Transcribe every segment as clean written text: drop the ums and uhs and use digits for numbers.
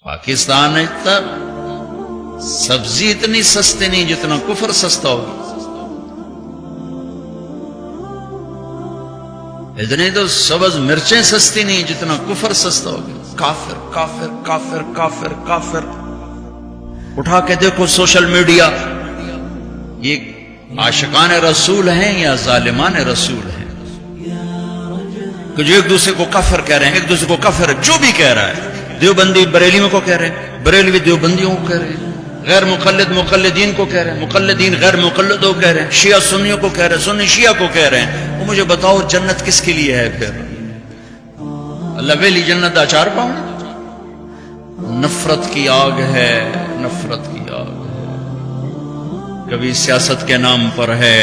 پاکستان میں تب سبزی اتنی سستی نہیں جتنا کفر سستا ہوگا. اتنی تو سبز مرچیں سستی نہیں جتنا کفر سستا ہوگا. کافر کافر کافر کافر کافر. اٹھا کے دیکھو سوشل میڈیا، یہ عاشقان رسول ہیں یا ظالمان رسول ہیں کہ جو ایک دوسرے کو کافر کہہ رہے ہیں، ایک دوسرے کو کافر جو بھی کہہ رہا ہے. دیوبندی بریلیوں کو کہہ رہے ہیں، بریلوی دیوبندیوں کو کہہ رہے ہیں، غیر مقلد مقلدین کو کہہ رہے ہیں، مقلدین غیر مقلدوں کو کہہ رہے ہیں، شیعہ سنیوں کو کہہ رہے ہیں، سنی شیعہ کو کہہ رہے ہیں. وہ مجھے بتاؤ جنت کس کے لیے ہے پھر؟ اللہ ویلی جنت اچار پاؤں؟ نفرت کی آگ ہے، نفرت کی آگ ہے. کبھی سیاست کے نام پر ہے،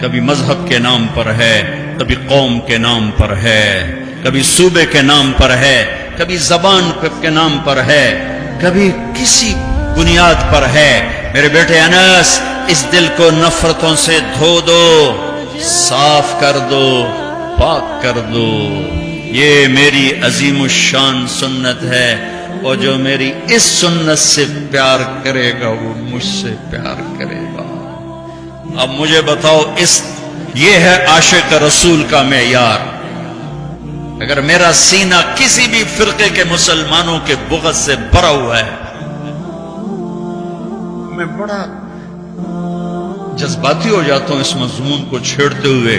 کبھی مذہب کے نام پر ہے، کبھی قوم کے نام پر ہے، کبھی صوبے کے نام پر ہے، کبھی زبان کے نام پر ہے، کبھی کسی بنیاد پر ہے. میرے بیٹے انس، اس دل کو نفرتوں سے دھو دو، صاف کر دو، پاک کر دو. یہ میری عظیم الشان سنت ہے، اور جو میری اس سنت سے پیار کرے گا وہ مجھ سے پیار کرے گا. اب مجھے بتاؤ، یہ ہے عاشق رسول کا معیار. اگر میرا سینہ کسی بھی فرقے کے مسلمانوں کے بغض سے بھرا ہوا ہے، میں بڑا جذباتی ہو جاتا ہوں اس مضمون کو چھیڑتے ہوئے.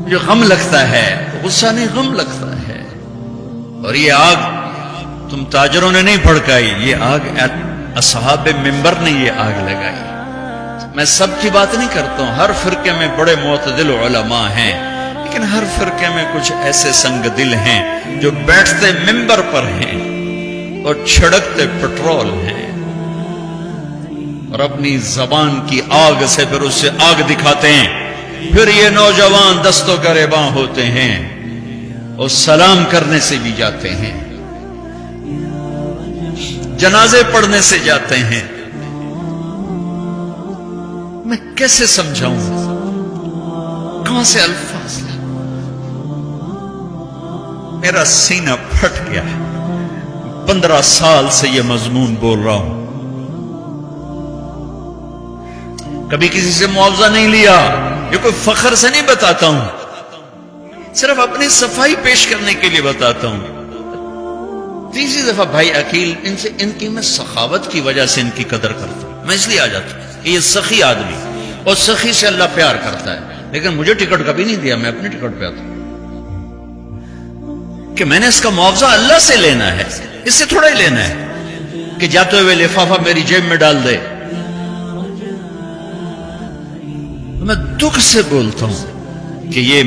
جو غم لگتا ہے، غصہ نہیں، غم لگتا ہے. اور یہ آگ تم تاجروں نے نہیں بھڑکائی، یہ آگ اصحاب منبر نے یہ آگ لگائی. میں سب کی بات نہیں کرتا ہوں، ہر فرقے میں بڑے معتدل علماء ہیں، لیکن ہر فرقے میں کچھ ایسے سنگ دل ہیں جو بیٹھتے منبر پر ہیں اور چھڑکتے پٹرول ہیں، اور اپنی زبان کی آگ سے پھر اس سے آگ دکھاتے ہیں. پھر یہ نوجوان دست و گریباں ہوتے ہیں اور سلام کرنے سے بھی جاتے ہیں، جنازے پڑھنے سے جاتے ہیں. میں کیسے سمجھاؤں؟ کہاں سے الفاظ؟ میرا سینہ پھٹ گیا. 15 سال سے یہ مضمون بول رہا ہوں، کبھی کسی سے معاوضہ نہیں لیا. یہ کوئی فخر سے نہیں بتاتا ہوں، صرف اپنی صفائی پیش کرنے کے لیے بتاتا ہوں. تیسری دفعہ بھائی عقیل، ان کی میں سخاوت کی وجہ سے ان کی قدر کرتا ہوں. میں اس لیے آ جاتا ہوں کہ یہ سخی آدمی، اور سخی سے اللہ پیار کرتا ہے. لیکن مجھے ٹکٹ کبھی نہیں دیا، میں اپنی ٹکٹ پہ آتا ہوں کہ میں نے اس کا معاوضہ اللہ سے لینا ہے، اس سے تھوڑا ہی لینا ہے کہ جاتے ہوئے لفافہ میری جیب میں ڈال دے. میں دکھ سے بولتا ہوں کہ یہ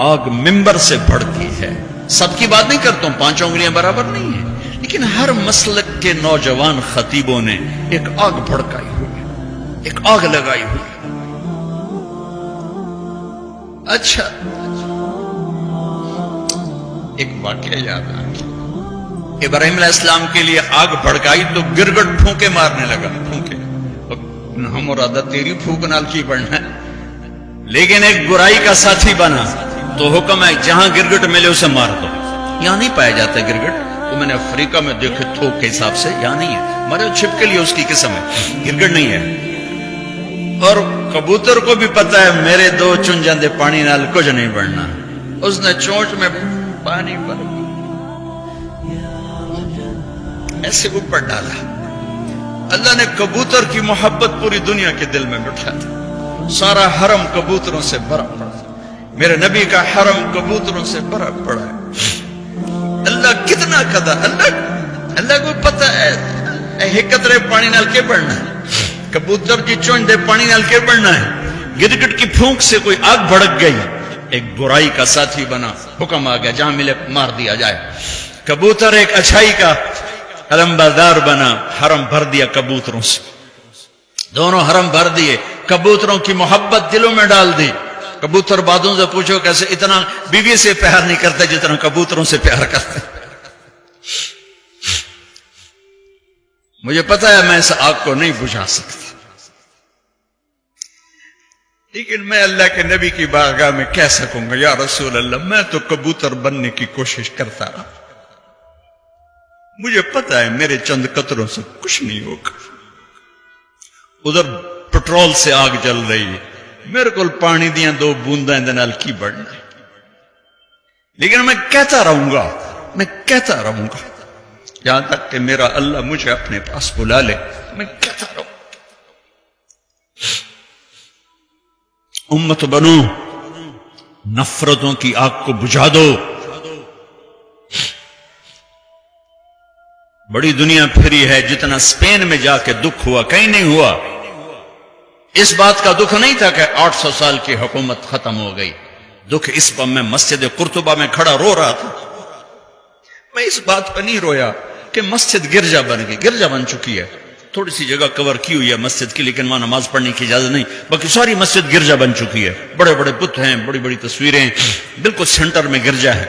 آگ منبر سے بڑھتی ہے. سب کی بات نہیں کرتا ہوں، 5 انگلیاں برابر نہیں ہیں، لیکن ہر مسلک کے نوجوان خطیبوں نے ایک آگ بھڑکائی ہوئی، ایک آگ لگائی ہوئی. اچھا، ایک واقعہ یاد آ گیا. ابراہیم علیہ السلام کے لیے آگ بھڑکائی تو گرگٹ پھونکے مارنے لگا. پھونکے، ہم مرادہ تیری پھونک نال کی بڑھنا ہے. لیکن ایک برائی کا ساتھی بنا تو حکم ہے جہاں گرگٹ ملے اسے مار دو. یہاں نہیں پایا جاتا گرگٹ، تو میں نے افریقہ میں دیکھے تھوک کے حساب سے، یہاں نہیں ہے. مرے چھپ کے لیے اس کی قسم ہے، گرگٹ نہیں ہے. اور کبوتر کو بھی پتا ہے میرے 2 چن جاندے پانی نال کچھ نہیں بڑھنا. اس نے چونچ میں پانی پر ایسے اوپر ڈالا. اللہ نے کبوتر کی محبت پوری دنیا کے دل میں بٹھا دی. سارا حرم کبوتروں سے بھرا پڑا. میرے نبی کا حرم کبوتروں سے بھرا پڑا ہے. اللہ کتنا قدر، اللہ کو پتہ ہے ایک قطرے پانی نال کے بڑھنا ہے. کبوتر کی چونچ دے پانی نال کے بڑھنا ہے. گرگٹ کی پھونک سے کوئی آگ بھڑک گئی، ایک برائی کا ساتھی بنا، حکم آ گیا جہاں ملے مار دیا جائے. کبوتر ایک اچھائی کا علمبردار بنا، حرم بھر دیا کبوتروں سے. دونوں حرم بھر دیے، کبوتروں کی محبت دلوں میں ڈال دی. کبوتر بادوں سے پوچھو کیسے اتنا بیوی سے پیار نہیں کرتے جتنا کبوتروں سے پیار کرتے. مجھے پتا ہے میں اس آگ کو نہیں بجھا سکتا، لیکن میں اللہ کے نبی کی بارگاہ میں کہہ سکوں گا یا رسول اللہ میں تو کبوتر بننے کی کوشش کرتا رہا. مجھے پتا ہے میرے چند قطروں سے کچھ نہیں ہوگا. ادھر پٹرول سے آگ جل رہی ہے, میرے کو پانی دیا 2 بونداں دے نال کی بڑھنا, لیکن میں کہتا رہوں گا, میں کہتا رہوں گا یہاں تک کہ میرا اللہ مجھے اپنے پاس بلا لے. میں کہتا رہوں, امت بنو, نفرتوں کی آگ کو بجھا دو. بڑی دنیا پھری ہے, جتنا اسپین میں جا کے دکھ ہوا کہیں نہیں ہوا. اس بات کا دکھ نہیں تھا کہ 800 سال کی حکومت ختم ہو گئی. دکھ اس پر میں مسجد قرطبہ میں کھڑا رو رہا تھا. میں اس بات پر نہیں رویا کہ مسجد گرجا بن گئی. گرجا بن چکی ہے, تھوڑی سی جگہ کور کی ہوئی ہے مسجد کی, لیکن وہاں نماز پڑھنے کی اجازت نہیں. باقی ساری مسجد گرجا بن چکی ہے. بڑے بڑے بت ہیں, بڑی بڑی تصویریں, بالکل سینٹر میں گرجا ہے.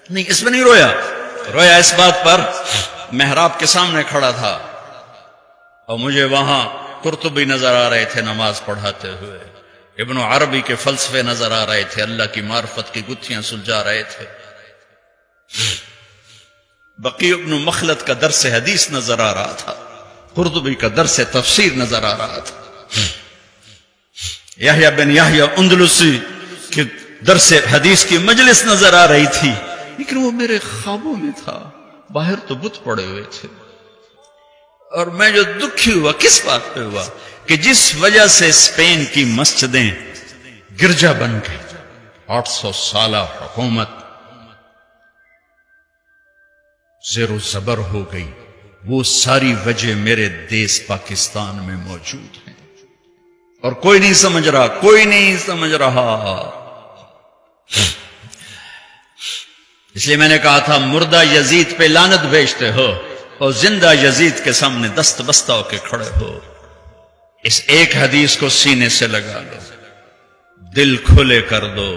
نہیں, اس میں نہیں رویا. رویا اس بات پر, محراب کے سامنے کھڑا تھا اور مجھے وہاں قرطبی نظر آ رہے تھے نماز پڑھاتے ہوئے, ابن عربی کے فلسفے نظر آ رہے تھے, اللہ کی معرفت کی گتھیاں سلجھا رہے تھے, بقی ابن مخلد کا درس حدیث نظر آ رہا تھا, قرطبی کا درس تفسیر نظر آ رہا تھا, یحییٰ بن یحییٰ اندلسی کے درس حدیث کی مجلس نظر آ رہی تھی. لیکن وہ میرے خوابوں میں تھا, باہر تو بت پڑے ہوئے تھے. اور میں جو دکھی ہوا کس بات پہ ہوا کہ جس وجہ سے اسپین کی مسجدیں گرجا بن گئی, 800 سالہ حکومت زیر و زبر ہو گئی, وہ ساری وجہ میرے دیس پاکستان میں موجود ہیں. اور کوئی نہیں سمجھ رہا, کوئی نہیں سمجھ رہا. اس لیے میں نے کہا تھا مردہ یزید پہ لعنت بھیجتے ہو اور زندہ یزید کے سامنے دست بستہ ہو کے کھڑے ہو. اس ایک حدیث کو سینے سے لگا لو, دل کھلے کر دو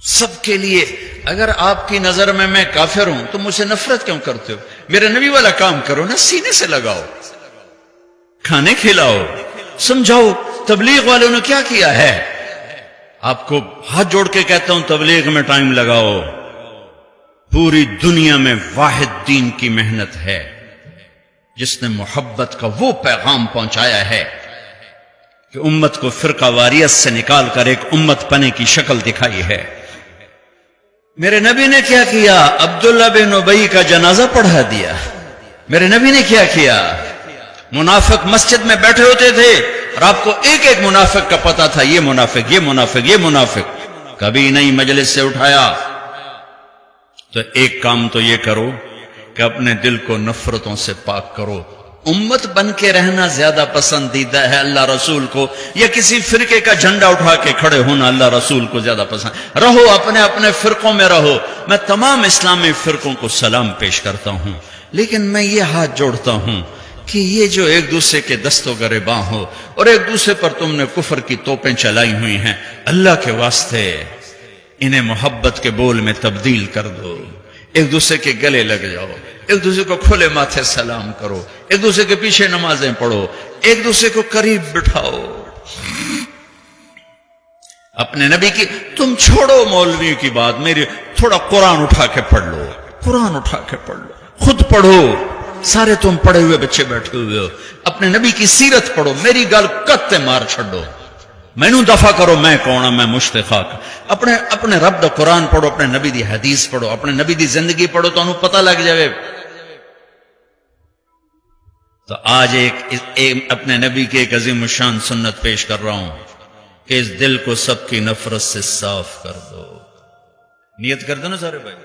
سب کے لیے. اگر آپ کی نظر میں کافر ہوں تو مجھ سے نفرت کیوں کرتے ہو؟ میرے نبی والا کام کرو نا, سینے سے لگاؤ, کھانے کھلاؤ, سمجھاؤ. تبلیغ والوں نے کیا کیا ہے؟ آپ کو ہاتھ جوڑ کے کہتا ہوں تبلیغ میں ٹائم لگاؤ. پوری دنیا میں واحد دین کی محنت ہے جس نے محبت کا وہ پیغام پہنچایا ہے کہ امت کو فرقہ واریت سے نکال کر ایک امت پنے کی شکل دکھائی ہے. میرے نبی نے کیا کیا؟ عبداللہ بن ابی کا جنازہ پڑھا دیا. میرے نبی نے کیا کیا؟ منافق مسجد میں بیٹھے ہوتے تھے اور آپ کو ایک ایک منافق کا پتا تھا, یہ منافق, یہ منافق, یہ منافق. کبھی نہیں مجلس سے اٹھایا. تو ایک کام تو یہ کرو کہ اپنے دل کو نفرتوں سے پاک کرو. امت بن کے رہنا زیادہ پسندیدہ ہے اللہ رسول کو, یا کسی فرقے کا جھنڈا اٹھا کے کھڑے ہونا اللہ رسول کو زیادہ پسند؟ رہو اپنے اپنے فرقوں میں رہو. میں تمام اسلامی فرقوں کو سلام پیش کرتا ہوں, لیکن میں یہ ہاتھ جوڑتا ہوں کہ یہ جو ایک دوسرے کے دست و گریباں ہو اور ایک دوسرے پر تم نے کفر کی توپیں چلائی ہوئی ہیں, اللہ کے واسطے انہیں محبت کے بول میں تبدیل کر دو. ایک دوسرے کے گلے لگ جاؤ, ایک دوسرے کو کھلے ماتھے سلام کرو, ایک دوسرے کے پیچھے نمازیں پڑھو, ایک دوسرے کو قریب بٹھاؤ. اپنے نبی کی تم چھوڑو مولوی کی بات, میری تھوڑا قرآن اٹھا کے پڑھ لو, قرآن اٹھا کے پڑھ لو, خود پڑھو. سارے تم پڑھے ہوئے بچے بیٹھے ہوئے ہو, اپنے نبی کی سیرت پڑھو, میری گل کتے مار چھڑو, مینوں دفع کرو میں کون ہاں, میں مشتخاق. اپنے رب دا قرآن پڑھو, اپنے نبی دی حدیث پڑھو, اپنے نبی دی زندگی پڑھو, تو انہوں پتہ لگ جائے. تو آج ایک اپنے نبی کی ایک عظیم الشان سنت پیش کر رہا ہوں کہ اس دل کو سب کی نفرت سے صاف کر دو. نیت کر دو نا سارے بھائی.